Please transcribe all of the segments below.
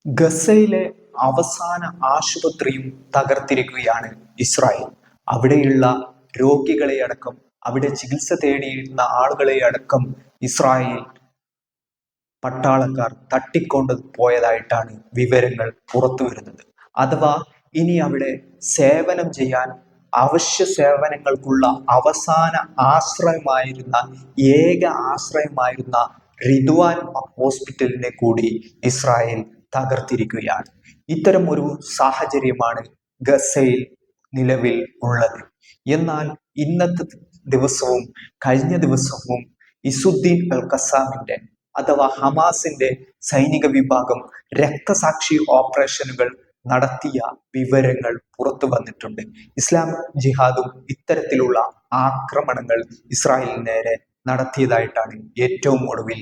ഗസയിലെ അവസാന ആശുപത്രിയും തകർത്തിരിക്കുകയാണ് ഇസ്രായേൽ. അവിടെയുള്ള രോഗികളെ അടക്കം, അവിടെ ചികിത്സ തേടിയിരുന്ന ആളുകളെ അടക്കം ഇസ്രായേൽ പട്ടാളക്കാർ തട്ടിക്കൊണ്ട് പോയതായിട്ടാണ് വിവരങ്ങൾ പുറത്തു വരുന്നത്. അഥവാ ഇനി അവിടെ സേവനം ചെയ്യാൻ, അവശ്യ സേവനങ്ങൾക്കുള്ള അവസാന ആശ്രയമായിരുന്ന, ഏക ആശ്രയമായിരുന്ന റിദ്വാൻ ഹോസ്പിറ്റലിനെ കൂടി ഇസ്രായേൽ തകർത്തിരിക്കുകയാണ്. ഇത്തരം ഒരു സാഹചര്യമാണ് ഗസയിൽ നിലവിൽ ഉള്ളത്. എന്നാൽ ഇന്നത്തെ ദിവസവും കഴിഞ്ഞ ദിവസവും ഇസുദ്ദീൻ അൽ ഖസാമിന്റെ അഥവാ ഹമാസിന്റെ സൈനിക വിഭാഗം രക്തസാക്ഷി ഓപ്പറേഷനുകൾ നടത്തിയ വിവരങ്ങൾ പുറത്തു വന്നിട്ടുണ്ട്. ഇസ്ലാമിക് ജിഹാദും ഇത്തരത്തിലുള്ള ആക്രമണങ്ങൾ ഇസ്രായേലിന് നേരെ നടത്തിയതായിട്ടാണ് ഏറ്റവും ഒടുവിൽ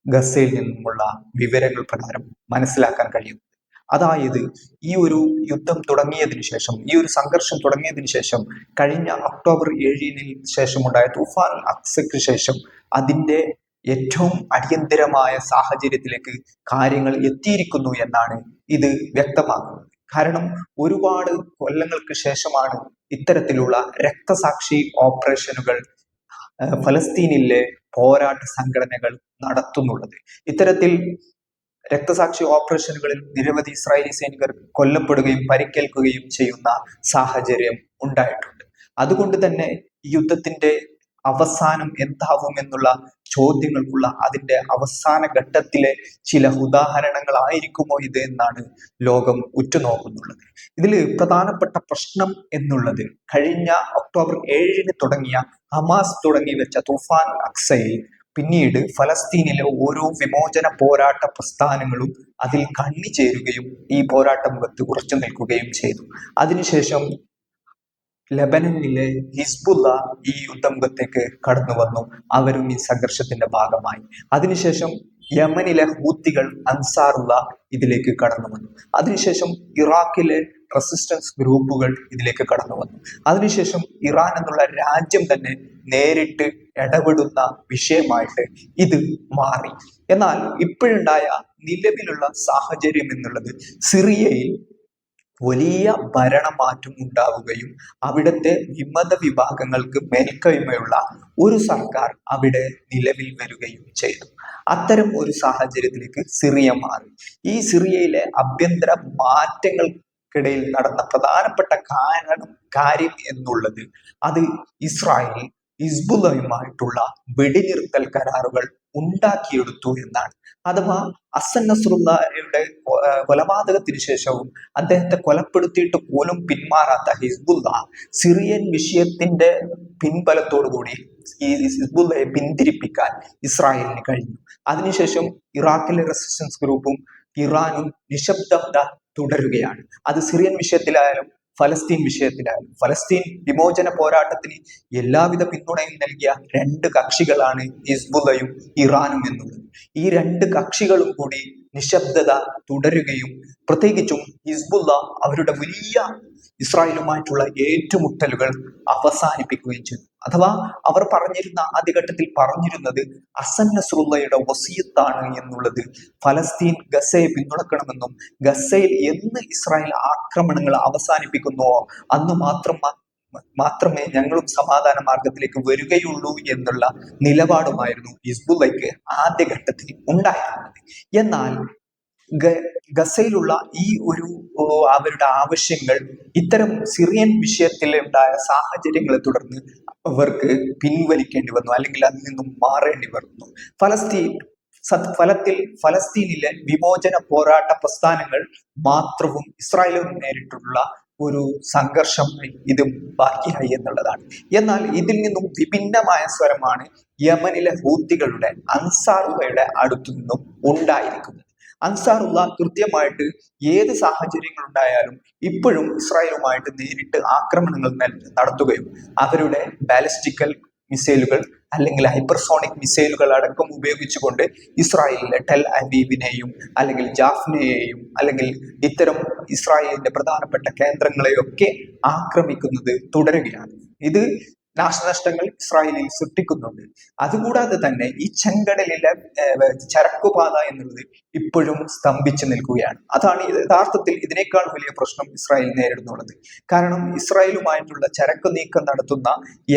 ഗസയിൽ നിന്നുമുള്ള വിവരങ്ങൾ പ്രകാരം മനസ്സിലാക്കാൻ കഴിയും. അതായത് ഈ ഒരു യുദ്ധം തുടങ്ങിയതിനു ശേഷം, ഈ ഒരു സംഘർഷം തുടങ്ങിയതിനു ശേഷം, കഴിഞ്ഞ ഒക്ടോബർ 7 ശേഷമുണ്ടായ തൂഫാൻ അക്സയ്ക്ക് ശേഷം അതിന്റെ ഏറ്റവും അടിയന്തരമായ സാഹചര്യത്തിലേക്ക് കാര്യങ്ങൾ എത്തിയിരിക്കുന്നു എന്നാണ് ഇത് വ്യക്തമാക്കുന്നത്. കാരണം ഒരുപാട് കൊല്ലങ്ങൾക്ക് ശേഷമാണ് ഇത്തരത്തിലുള്ള രക്തസാക്ഷി ഓപ്പറേഷനുകൾ ഫലസ്തീനിലെ പോരാട്ട സംഘടനകൾ നടത്തുന്നുള്ളത്. ഇത്തരത്തിൽ രക്തസാക്ഷി ഓപ്പറേഷനുകളിൽ നിരവധി ഇസ്രായേലി സൈനികർ കൊല്ലപ്പെടുകയും പരിക്കേൽക്കുകയും ചെയ്യുന്ന സാഹചര്യം ഉണ്ടായിട്ടുണ്ട്. അതുകൊണ്ട് തന്നെ ഈ യുദ്ധത്തിന്റെ അവസാനം എന്താവും എന്നുള്ള ചോദ്യങ്ങൾക്കുള്ള അതിന്റെ അവസാന ഘട്ടത്തിലെ ചില ഉദാഹരണങ്ങളായിരിക്കുമോ ഇത് എന്നാണ് ലോകം ഉറ്റുനോക്കുന്നുള്ളത്. ഇതിൽ പ്രധാനപ്പെട്ട പ്രശ്നം എന്നുള്ളത്, കഴിഞ്ഞ ഒക്ടോബർ 7 തുടങ്ങിയ ഹമാസ് തുടങ്ങി വെച്ച തൂഫാൻ അക്സയിൽ പിന്നീട് ഫലസ്തീനിലെ ഓരോ വിമോചന പോരാട്ട പ്രസ്ഥാനങ്ങളും അതിൽ കണ്ണിച്ചേരുകയും ഈ പോരാട്ട മുഖത്ത് ഉറച്ചു നിൽക്കുകയും ചെയ്തു. അതിനുശേഷം ലെബനനിലെ ഹിസ്ബുള്ള ഈ യുദ്ധമുഖത്തേക്ക് കടന്നു വന്നു. അവരും ഈ സംഘർഷത്തിന്റെ ഭാഗമായി. അതിനുശേഷം യമനിലെ ഹൂത്തികൾ, അൻസാറുള്ള ഇതിലേക്ക് കടന്നു വന്നു. അതിനുശേഷം ഇറാഖിലെ റെസിസ്റ്റൻസ് ഗ്രൂപ്പുകൾ ഇതിലേക്ക് കടന്നു വന്നു. അതിനുശേഷം ഇറാൻ എന്നുള്ള രാജ്യം തന്നെ നേരിട്ട് ഇടപെടുന്ന വിഷയമായിട്ട് ഇത് മാറി. എന്നാൽ ഇപ്പോഴുണ്ടായ നിലവിലുള്ള സാഹചര്യം എന്നുള്ളത്, സിറിയയിൽ വലിയ ഭരണമാറ്റം ഉണ്ടാവുകയും അവിടുത്തെ വിമത വിഭാഗങ്ങൾക്ക് മേൽക്കൈമയുള്ള ഒരു സർക്കാർ അവിടെ നിലവിൽ വരികയും ചെയ്തു. അത്തരം ഒരു സാഹചര്യത്തിലേക്ക് സിറിയ മാറി. ഈ സിറിയയിലെ ആഭ്യന്തര മാറ്റങ്ങൾക്കിടയിൽ നടന്ന പ്രധാനപ്പെട്ട കാര്യം എന്നുള്ളത്, അത് ഇസ്രായേൽ ഹിസ്ബുള്ളയുമായിട്ടുള്ള വെടിനിർത്തൽ കരാറുകൾ ഉണ്ടാക്കിയെടുത്തു എന്നാണ്. അഥവാ ഹസൻ നസ്രുള്ളയുടെ കൊലപാതകത്തിന് ശേഷവും അദ്ദേഹത്തെ കൊലപ്പെടുത്തിയിട്ട് പോലും പിന്മാറാത്ത ഹിസ്ബുള്ള സിറിയൻ വിഷയത്തിന്റെ പിൻബലത്തോടുകൂടി ഈ ഹിസ്ബുള്ളയെ പിന്തിരിപ്പിക്കാൻ ഇസ്രായേലിന് കഴിഞ്ഞു. അതിനുശേഷം ഇറാഖിലെ റെസിസ്റ്റൻസ് ഗ്രൂപ്പും ഇറാനും നിശബ്ദത തുടരുകയാണ്. അത് സിറിയൻ വിഷയത്തിലായാലും ഫലസ്തീൻ വിഷയത്തിലായാലും. ഫലസ്തീൻ വിമോചന പോരാട്ടത്തിന് എല്ലാവിധ പിന്തുണയും നൽകിയ രണ്ട് കക്ഷികളാണ് ഹിസ്ബുള്ളയും ഇറാനും എന്നുള്ളത്. ഈ രണ്ട് കക്ഷികളും കൂടി നിശബ്ദത തുടരുകയും പ്രത്യേകിച്ചും ഹിസ്ബുള്ള അവരുടെ വലിയ ഇസ്രായേലുമായിട്ടുള്ള ഏറ്റുമുട്ടലുകൾ അവസാനിപ്പിക്കുകയും ചെയ്തു. അഥവാ അവർ പറഞ്ഞിരുന്ന, ആദ്യഘട്ടത്തിൽ പറഞ്ഞിരുന്നത് ഹസൻ നസ്രുള്ളയുടെ വസിയത്താണ് എന്നുള്ളത്. ഫലസ്തീൻ ഗസയെ പിന്തുണക്കണമെന്നും ഗസയിൽ എന്ന് ഇസ്രായേൽ ആക്രമണങ്ങൾ അവസാനിപ്പിക്കുന്നുവോ അന്ന് മാത്രമേ ഞങ്ങളും സമാധാന മാർഗത്തിലേക്ക് വരികയുള്ളൂ എന്നുള്ള നിലപാടുമായിരുന്നു ഹിസ്ബുള്ളയ്ക്ക് ആദ്യഘട്ടത്തിൽ ഉണ്ടായിരുന്നത്. എന്നാൽ ഗസയിലുള്ള ഈ ഒരു അവരുടെ ആവശ്യങ്ങൾ ഇത്തരം സിറിയൻ വിഷയത്തിൽ ഉണ്ടായ സാഹചര്യങ്ങളെ തുടർന്ന് അവർക്ക് പിൻവലിക്കേണ്ടി വന്നു, അല്ലെങ്കിൽ അതിൽ നിന്നും മാറേണ്ടി വന്നു. ഫലസ്തീനിലെ വിമോചന പോരാട്ട പ്രസ്ഥാനങ്ങൾ മാത്രവും ഇസ്രായേലും നേരിട്ടുള്ള ഒരു സംഘർഷം ഇത് ബാക്കിയായി എന്നുള്ളതാണ്. എന്നാൽ ഇതിൽ നിന്നും വിഭിന്നമായ സ്വരമാണ് യമനിലെ ഹൂത്തികളുടെ, അൻസാറുള്ളയുടെ അടുത്തു നിന്നും ഉണ്ടായിരിക്കുന്നത്. അൻസാറുള്ള കൃത്യമായിട്ട് ഏത് സാഹചര്യങ്ങൾ ഉണ്ടായാലും ഇപ്പോഴും ഇസ്രായേലുമായിട്ട് നേരിട്ട് ആക്രമണങ്ങൾ നടത്തുകയും അവരുടെ ബാലിസ്റ്റിക്കൽ മിസൈലുകൾ അല്ലെങ്കിൽ ഹൈപ്പർസോണിക് മിസൈലുകൾ അടക്കം ഉപയോഗിച്ചുകൊണ്ട് ഇസ്രായേലിലെ ടെൽ അവീവിനെയും അല്ലെങ്കിൽ ജാഫ്നയെയും അല്ലെങ്കിൽ ഇത്തരം ഇസ്രായേലിന്റെ പ്രധാനപ്പെട്ട കേന്ദ്രങ്ങളെയൊക്കെ ആക്രമിക്കുന്നത് തുടരുകയാണ്. ഇത് നാശനഷ്ടങ്ങൾ ഇസ്രായേലിൽ സൃഷ്ടിക്കുന്നുണ്ട്. അതുകൂടാതെ തന്നെ ഈ ചെങ്കടലിലെ ചരക്കുപാത എന്നുള്ളത് ഇപ്പോഴും സ്തംഭിച്ചു നിൽക്കുകയാണ്. അതാണ് യഥാർത്ഥത്തിൽ ഇതിനേക്കാൾ വലിയ പ്രശ്നം ഇസ്രായേൽ നേരിടുന്നുള്ളത്. കാരണം ഇസ്രായേലുമായിട്ടുള്ള ചരക്ക് നീക്കം നടത്തുന്ന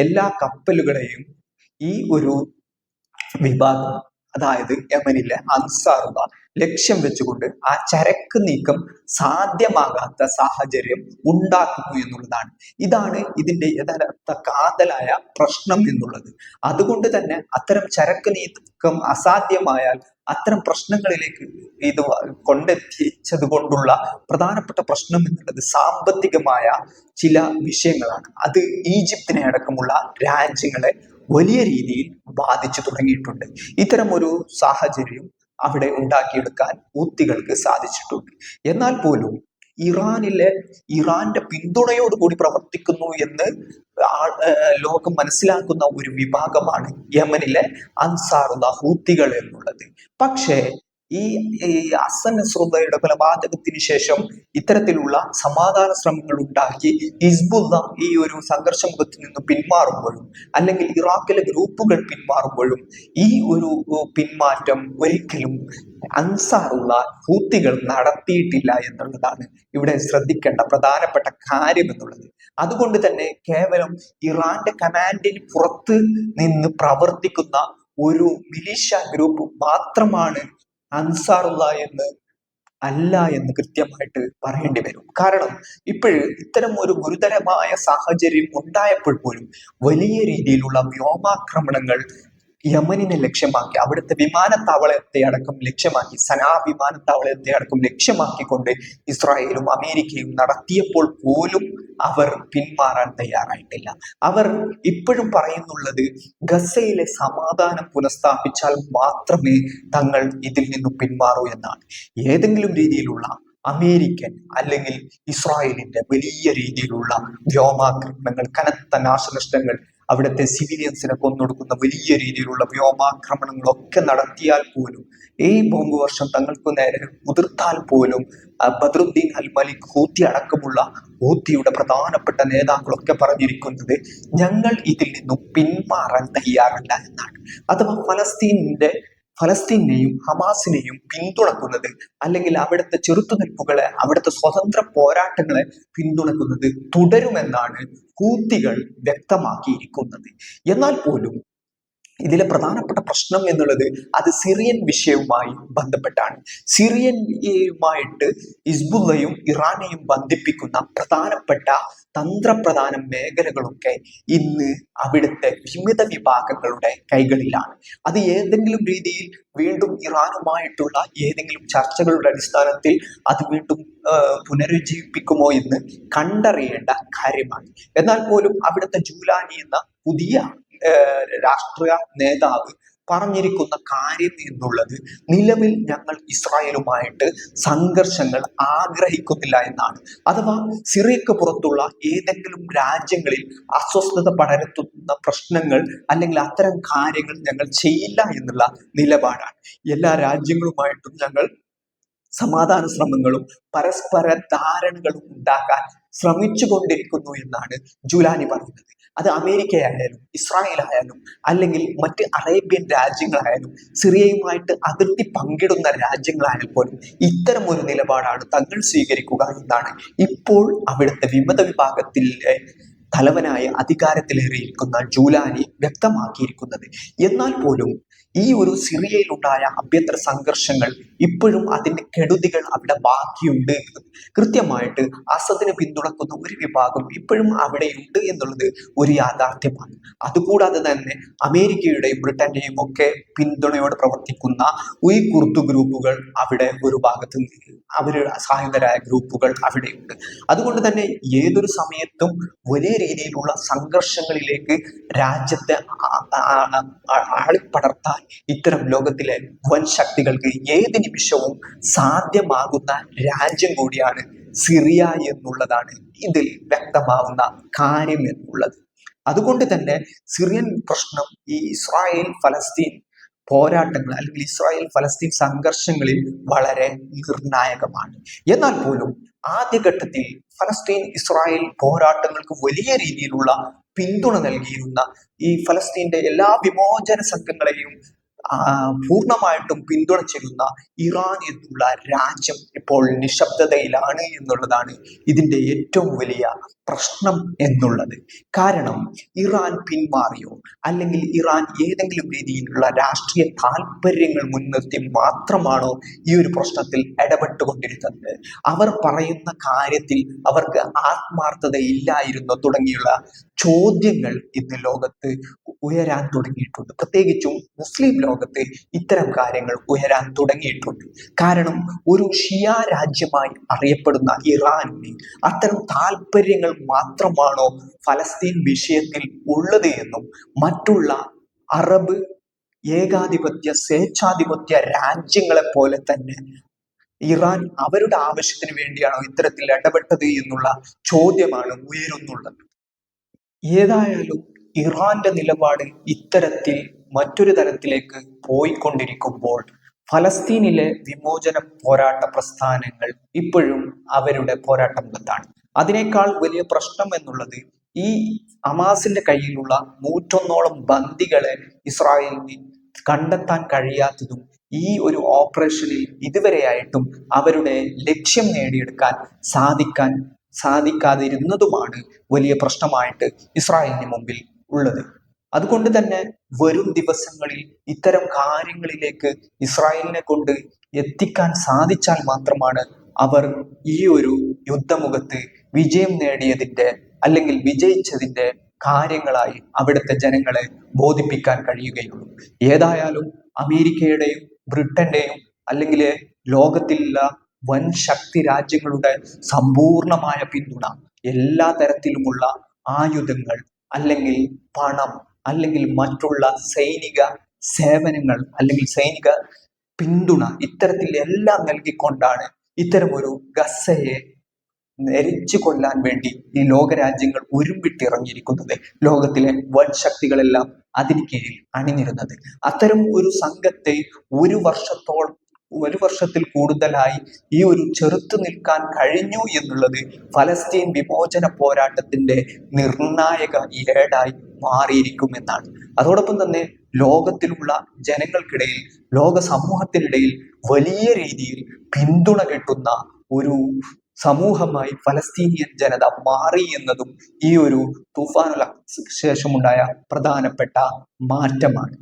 എല്ലാ കപ്പലുകളെയും ഈ ഒരു വിഭാഗം, അതായത് യമനിലെ അൻസാറുള്ള ലക്ഷ്യം വെച്ചുകൊണ്ട് ആ ചരക്ക് നീക്കം സാധ്യമാകാത്ത സാഹചര്യം ഉണ്ടാക്കുന്നു എന്നുള്ളതാണ്. ഇതാണ് ഇതിന്റെ യഥാർത്ഥ കാതലായ പ്രശ്നം എന്നുള്ളത്. അതുകൊണ്ട് തന്നെ അത്തരം ചരക്ക് നീക്കം അസാധ്യമായാൽ അത്തരം പ്രശ്നങ്ങളിലേക്ക് ഇത് കൊണ്ടെത്തിച്ചത് കൊണ്ടുള്ള പ്രധാനപ്പെട്ട പ്രശ്നം എന്നുള്ളത് സാമ്പത്തികമായ ചില വിഷയങ്ങളാണ്. അത് ഈജിപ്തിനെ അടക്കമുള്ള രാജ്യങ്ങളെ വലിയ രീതിയിൽ ബാധിച്ചു തുടങ്ങിയിട്ടുണ്ട്. ഇത്തരം ഒരു സാഹചര്യം അവിടെ ഉണ്ടാക്കിയെടുക്കാൻ ഹൂത്തികൾക്ക് സാധിച്ചിട്ടുണ്ട്. എന്നാൽ പോലും ഇറാന്റെ പിന്തുണയോടുകൂടി പ്രവർത്തിക്കുന്നു എന്ന് ലോകം മനസ്സിലാക്കുന്ന ഒരു വിഭാഗമാണ് യമനിലെ അൻസാറുള്ള ഹൂത്തികൾ എന്നുള്ളത്. പക്ഷേ ഈ ഹസൻ നസ്രുള്ളയുടെ കൊലപാതകത്തിന് ശേഷം ഇത്തരത്തിലുള്ള സമാധാന ശ്രമങ്ങൾ ഉണ്ടാക്കി ഹിസ്ബുള്ള ഈ ഒരു സംഘർഷ മുഖത്ത് നിന്ന് പിന്മാറുമ്പോഴും അല്ലെങ്കിൽ ഇറാഖിലെ ഗ്രൂപ്പുകൾ പിന്മാറുമ്പോഴും ഈ ഒരു പിന്മാറ്റം ഒരിക്കലും അൻസാറുള്ള ഹൂത്തികൾ നടത്തിയിട്ടില്ല എന്നുള്ളതാണ് ഇവിടെ ശ്രദ്ധിക്കേണ്ട പ്രധാനപ്പെട്ട കാര്യം എന്നുള്ളത്. അതുകൊണ്ട് തന്നെ കേവലം ഇറാന്റെ കമാൻഡിന് പുറത്ത് നിന്ന് പ്രവർത്തിക്കുന്ന ഒരു മിലിഷ്യ ഗ്രൂപ്പ് മാത്രമാണ് അൻസാറുള്ള എന്ന് കൃത്യമായിട്ട് പറയേണ്ടി വരും. കാരണം ഇത്തരം ഒരു ഗുരുതരമായ സാഹചര്യം ഉണ്ടായപ്പോൾ പോലും വലിയ രീതിയിലുള്ള വ്യോമാക്രമണങ്ങൾ യമനിനെ ലക്ഷ്യമാക്കി, അവിടുത്തെ വിമാനത്താവളത്തെ അടക്കം ലക്ഷ്യമാക്കി, സനാ വിമാനത്താവളത്തെ അടക്കം ലക്ഷ്യമാക്കിക്കൊണ്ട് ഇസ്രായേലും അമേരിക്കയും നടത്തിയപ്പോൾ പോലും അവർ പിന്മാറാൻ തയ്യാറായിട്ടില്ല. അവർ ഇപ്പോഴും പറയുന്നുള്ളത് ഗസയിലെ സമാധാനം പുനഃസ്ഥാപിച്ചാൽ മാത്രമേ തങ്ങൾ ഇതിൽ നിന്നും പിന്മാറൂ എന്നാണ്. ഏതെങ്കിലും രീതിയിലുള്ള അമേരിക്കൻ അല്ലെങ്കിൽ ഇസ്രായേലിന്റെ വലിയ രീതിയിലുള്ള വ്യോമാക്രമണങ്ങൾ, കനത്ത നാശനഷ്ടങ്ങൾ, അവിടുത്തെ സിവിലിയൻസിനെ കൊന്നൊടുക്കുന്ന വലിയ രീതിയിലുള്ള വ്യോമാക്രമണങ്ങളൊക്കെ നടത്തിയാൽ പോലും, ഈ ബോംബ് വർഷം തങ്ങൾക്ക് നേരെ ഉതിർത്താൽ പോലും ബദ്രുദ്ദീൻ അൽ മലിക് ഹൂത്തി അടക്കമുള്ള ഹൂത്തിയുടെ പ്രധാനപ്പെട്ട നേതാക്കളൊക്കെ പറഞ്ഞിരിക്കുന്നത് ഞങ്ങൾ ഇതിൽ നിന്നും പിന്മാറാൻ തയ്യാറല്ല എന്നാണ്. അഥവാ ഫലസ്തീനെയും ഹമാസിനെയും പിന്തുണക്കുന്നത് അല്ലെങ്കിൽ അവിടുത്തെ ചെറുത്തുനിൽപ്പുകളെ, അവിടുത്തെ സ്വതന്ത്ര പോരാട്ടങ്ങളെ പിന്തുണക്കുന്നത് തുടരുമെന്നാണ് ഹൂത്തികൾ വ്യക്തമാക്കിയിരിക്കുന്നത്. എന്നാൽ പോലും ഇതിലെ പ്രധാനപ്പെട്ട പ്രശ്നം എന്നുള്ളത് അത് സിറിയൻ വിഷയവുമായി ബന്ധപ്പെട്ടാണ്. സിറിയനുമായിട്ട് ഹിസ്ബുള്ളയും ഇറാനെയും ബന്ധിപ്പിക്കുന്ന പ്രധാനപ്പെട്ട തന്ത്രപ്രധാന മേഖലകളൊക്കെ ഇന്ന് അവിടുത്തെ വിവിധ വിഭാഗങ്ങളുടെ കൈകളിലാണ്. അത് ഏതെങ്കിലും രീതിയിൽ വീണ്ടും ഇറാനുമായിട്ടുള്ള ഏതെങ്കിലും ചർച്ചകളുടെ അടിസ്ഥാനത്തിൽ അത് വീണ്ടും പുനരുജ്ജീവിപ്പിക്കുമോ എന്ന് കണ്ടറിയേണ്ട കാര്യമാണ്. എന്നാൽ പോലും അവിടുത്തെ ജൂലാനി എന്ന പുതിയ രാഷ്ട്രീയ നേതാവ് പറഞ്ഞിരിക്കുന്ന കാര്യം എന്നുള്ളത് നിലവിൽ ഞങ്ങൾ ഇസ്രായേലുമായിട്ട് സംഘർഷങ്ങൾ ആഗ്രഹിക്കുന്നില്ല എന്നാണ്. അഥവാ സിറിയക്ക് പുറത്തുള്ള ഏതെങ്കിലും രാജ്യങ്ങളിൽ അസ്വസ്ഥത പടരുത്തുന്ന പ്രശ്നങ്ങൾ അല്ലെങ്കിൽ അത്തരം കാര്യങ്ങൾ ഞങ്ങൾ ചെയ്യില്ല എന്നുള്ള നിലപാടാണ്. എല്ലാ രാജ്യങ്ങളുമായിട്ടും ഞങ്ങൾ സമാധാന ശ്രമങ്ങളും പരസ്പര ധാരണകളും ഉണ്ടാക്കാൻ ശ്രമിച്ചു കൊണ്ടിരിക്കുന്നു എന്നാണ് ജൂലാനി പറയുന്നത്. അത് അമേരിക്കയായാലും ഇസ്രായേൽ ആയാലും അല്ലെങ്കിൽ മറ്റ് അറേബ്യൻ രാജ്യങ്ങളായാലും സിറിയയുമായിട്ട് അതിർത്തി പങ്കിടുന്ന രാജ്യങ്ങളായാൽ പോലും ഇത്തരം ഒരു നിലപാടാണ് തങ്ങൾ സ്വീകരിക്കുക എന്നാണ് ഇപ്പോൾ അവിടുത്തെ വിമത വിഭാഗത്തിലെ തലവനായ അധികാരത്തിലേറിയിരിക്കുന്ന ജൂലാനി വ്യക്തമാക്കിയിരിക്കുന്നത്. എന്നാൽ പോലും ഈ ഒരു സിറിയയിലുണ്ടായ ആഭ്യന്തര സംഘർഷങ്ങൾ ഇപ്പോഴും അതിന്റെ കെടുതികൾ അവിടെ ബാക്കിയുണ്ട്. കൃത്യമായിട്ട് അസദിനെ പിന്തുണക്കുന്ന ഒരു വിഭാഗം ഇപ്പോഴും അവിടെയുണ്ട് എന്നുള്ളത് ഒരു യാഥാർത്ഥ്യമാണ്. അതുകൂടാതെ തന്നെ അമേരിക്കയുടെയും ബ്രിട്ടന്റെയും ഒക്കെ പിന്തുണയോടെ പ്രവർത്തിക്കുന്ന ഈ കുർദ് ഗ്രൂപ്പുകൾ അവിടെ ഒരു ഭാഗത്ത് അവരുടെ സായുധരായ ഗ്രൂപ്പുകൾ അവിടെയുണ്ട്. അതുകൊണ്ട് തന്നെ ഏതൊരു സമയത്തും വലിയ രീതിയിലുള്ള സംഘർഷങ്ങളിലേക്ക് രാജ്യത്തെ ആളിപ്പടർത്താൻ ഇത്തരം ലോകത്തിലെ വൻ ശക്തികൾക്ക് ഏത് നിമിഷവും സാധ്യമാകുന്ന രാജ്യം കൂടിയാണ് സിറിയ എന്നുള്ളതാണ് ഇതിൽ വ്യക്തമാവുന്ന കാര്യം എന്നുള്ളത്. അതുകൊണ്ട് തന്നെ സിറിയൻ പ്രശ്നം ഈ ഇസ്രായേൽ ഫലസ്തീൻ പോരാട്ടങ്ങൾ അല്ലെങ്കിൽ ഇസ്രായേൽ ഫലസ്തീൻ സംഘർഷങ്ങളിൽ വളരെ നിർണായകമാണ്. എന്നാൽ പോലും ആദ്യഘട്ടത്തിൽ ഫലസ്തീൻ ഇസ്രായേൽ പോരാട്ടങ്ങൾക്ക് വലിയ രീതിയിലുള്ള പിന്തുണ നൽകിയിരുന്ന ഈ ഫലസ്തീന്റെ എല്ലാ വിമോചന സംഘങ്ങളെയും പൂർണ്ണമായിട്ടും പിന്തുണച്ചിരുന്ന ഇറാൻ എന്നുള്ള രാജ്യം ഇപ്പോൾ നിശബ്ദതയിലാണ് എന്നുള്ളതാണ് ഇതിന്റെ ഏറ്റവും വലിയ പ്രശ്നം എന്നുള്ളത്. കാരണം ഇറാൻ പിന്മാറിയോ, അല്ലെങ്കിൽ ഇറാൻ ഏതെങ്കിലും രീതിയിലുള്ള രാഷ്ട്രീയ താല്പര്യങ്ങൾ മുൻനിർത്തി മാത്രമാണോ ഈ ഒരു പ്രശ്നത്തിൽ ഇടപെട്ടുകൊണ്ടിരുന്നത്? അവർ പറയുന്ന കാര്യത്തിൽ അവർക്ക് ആത്മാർത്ഥത ഇല്ലായിരുന്നോ തുടങ്ങിയുള്ള ചോദ്യങ്ങൾ ഇന്ന് ലോകത്ത് ഉയരാൻ തുടങ്ങിയിട്ടുണ്ട്. പ്രത്യേകിച്ചും മുസ്ലിം ലോകത്ത് ഇത്തരം കാര്യങ്ങൾ ഉയരാൻ തുടങ്ങിയിട്ടുണ്ട്. കാരണം ഒരു ഷിയ രാജ്യമായി അറിയപ്പെടുന്ന ഇറാനിന് അത്തരം താല്പര്യങ്ങൾ മാത്രമാണോ ഫലസ്തീൻ വിഷയത്തിൽ ഉള്ളത് എന്നും മറ്റുള്ള അറബ് ഏകാധിപത്യ സ്വേച്ഛാധിപത്യ രാജ്യങ്ങളെ പോലെ തന്നെ ഇറാൻ അവരുടെ ആവശ്യത്തിന് വേണ്ടിയാണോ ഇത്തരത്തിൽ ഇടപെട്ടത് എന്നുള്ള ചോദ്യമാണ് ഉയരുന്നുള്ളത്. ഏതായാലും ഇറാന്റെ നിലപാട് ഇത്തരത്തിൽ മറ്റൊരു തരത്തിലേക്ക് പോയിക്കൊണ്ടിരിക്കുമ്പോൾ ഫലസ്തീനിലെ വിമോചന പോരാട്ട പ്രസ്ഥാനങ്ങൾ ഇപ്പോഴും അവരുടെ പോരാട്ട മുഖത്താണ്. അതിനേക്കാൾ വലിയ പ്രശ്നം എന്നുള്ളത് ഈ ഹമാസിന്റെ കയ്യിലുള്ള 101 ബന്ദികളെ ഇസ്രായേലിന് കണ്ടെത്താൻ കഴിയാത്തതും ഈ ഒരു ഓപ്പറേഷനിൽ ഇതുവരെയായിട്ടും അവരുടെ ലക്ഷ്യം നേടിയെടുക്കാൻ സാധിക്കാതിരുന്നതുമാണ് വലിയ പ്രശ്നമായിട്ട് ഇസ്രായേലിന് മുമ്പിൽ ഉള്ളത്. അതുകൊണ്ട് തന്നെ വരും ദിവസങ്ങളിൽ ഇത്തരം കാര്യങ്ങളിലേക്ക് ഇസ്രായേലിനെ കൊണ്ട് എത്തിക്കാൻ സാധിച്ചാൽ മാത്രമാണ് അവർ ഈ ഒരു യുദ്ധമുഖത്ത് വിജയം നേടിയതിന്റെ അല്ലെങ്കിൽ വിജയിച്ചതിന്റെ കാര്യങ്ങളായി അവിടുത്തെ ജനങ്ങളെ ബോധിപ്പിക്കാൻ കഴിയുകയുള്ളൂ. ഏതായാലും അമേരിക്കയുടെയും ബ്രിട്ടന്റെയും അല്ലെങ്കിൽ ലോകത്തിലുള്ള വൻ ശക്തി രാജ്യങ്ങളുടെ സമ്പൂർണമായ പിന്തുണ, എല്ലാ തരത്തിലുമുള്ള ആയുധങ്ങൾ അല്ലെങ്കിൽ പണം അല്ലെങ്കിൽ മറ്റുള്ള സൈനിക സേവനങ്ങൾ അല്ലെങ്കിൽ സൈനിക പിന്തുണ ഇത്തരത്തിൽ എല്ലാം നൽകിക്കൊണ്ടാണ് ഇത്തരമൊരു ഗസയെ നെരിച്ചു കൊല്ലാൻ വേണ്ടി ഈ ലോകരാജ്യങ്ങൾ ഉരുമ്പിട്ടിറങ്ങിയിരിക്കുന്നത്. ലോകത്തിലെ വൻ ശക്തികളെല്ലാം അതിന് കീഴിൽ അണിനിരുന്നത്. അത്തരം ഒരു സംഘത്തെ ഒരു വർഷത്തിൽ കൂടുതലായി ഈ ഒരു ചെറുത്തു നിൽക്കാൻ കഴിഞ്ഞു എന്നുള്ളത് ഫലസ്തീൻ വിമോചന പോരാട്ടത്തിന്റെ നിർണായക ഏടായി മാറിയിരിക്കുമെന്നാണ്. അതോടൊപ്പം തന്നെ ലോകത്തിലുള്ള ജനങ്ങൾക്കിടയിൽ, ലോക സമൂഹത്തിനിടയിൽ വലിയ രീതിയിൽ പിന്തുണ കിട്ടുന്ന ഒരു സമൂഹമായി ഫലസ്തീനിയൻ ജനത മാറി എന്നതും ഈ ഒരു തൂഫാനുൽ അഖ്സയ്ക്ക് ശേഷമുണ്ടായ പ്രധാനപ്പെട്ട മാറ്റമാണ്.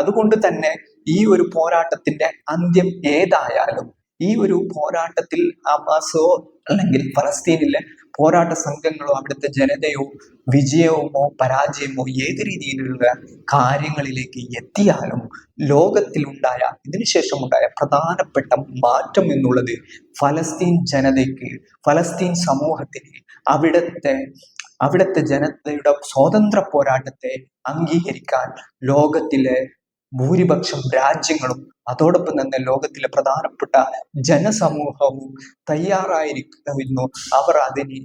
അതുകൊണ്ട് തന്നെ ഈ ഒരു പോരാട്ടത്തിന്റെ അന്ത്യം ഏതായാലും ഈ ഒരു പോരാട്ടത്തിൽ ഹമാസോ അല്ലെങ്കിൽ ഫലസ്തീനിലെ പോരാട്ട സംഘങ്ങളോ അവിടുത്തെ ജനതയോ വിജയമോ പരാജയമോ ഏത് രീതിയിലുള്ള കാര്യങ്ങളിലേക്ക് എത്തിയാലും ലോകത്തിലുണ്ടായ ഇതിനുശേഷമുണ്ടായ പ്രധാനപ്പെട്ട മാറ്റം എന്നുള്ളത് ഫലസ്തീൻ ജനതയ്ക്ക്, ഫലസ്തീൻ സമൂഹത്തിന് അവിടുത്തെ ജനതയുടെ സ്വാതന്ത്ര്യ പോരാട്ടത്തെ അംഗീകരിക്കാൻ ലോകത്തിലെ ഭൂരിപക്ഷം രാജ്യങ്ങളും അതോടൊപ്പം തന്നെ ലോകത്തിലെ പ്രധാനപ്പെട്ട ജനസമൂഹവും തയ്യാറായിരിക്കുന്നു. അവർ അതിന്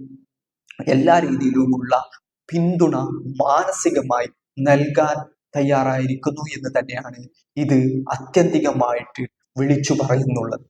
എല്ലാ രീതിയിലുമുള്ള പിന്തുണ മാനസികമായി നൽകാൻ തയ്യാറായിരിക്കുന്നു എന്ന് തന്നെയാണ് ഇത് അത്യന്തികമായിട്ട് വിളിച്ചു പറയുന്നുള്ളത്.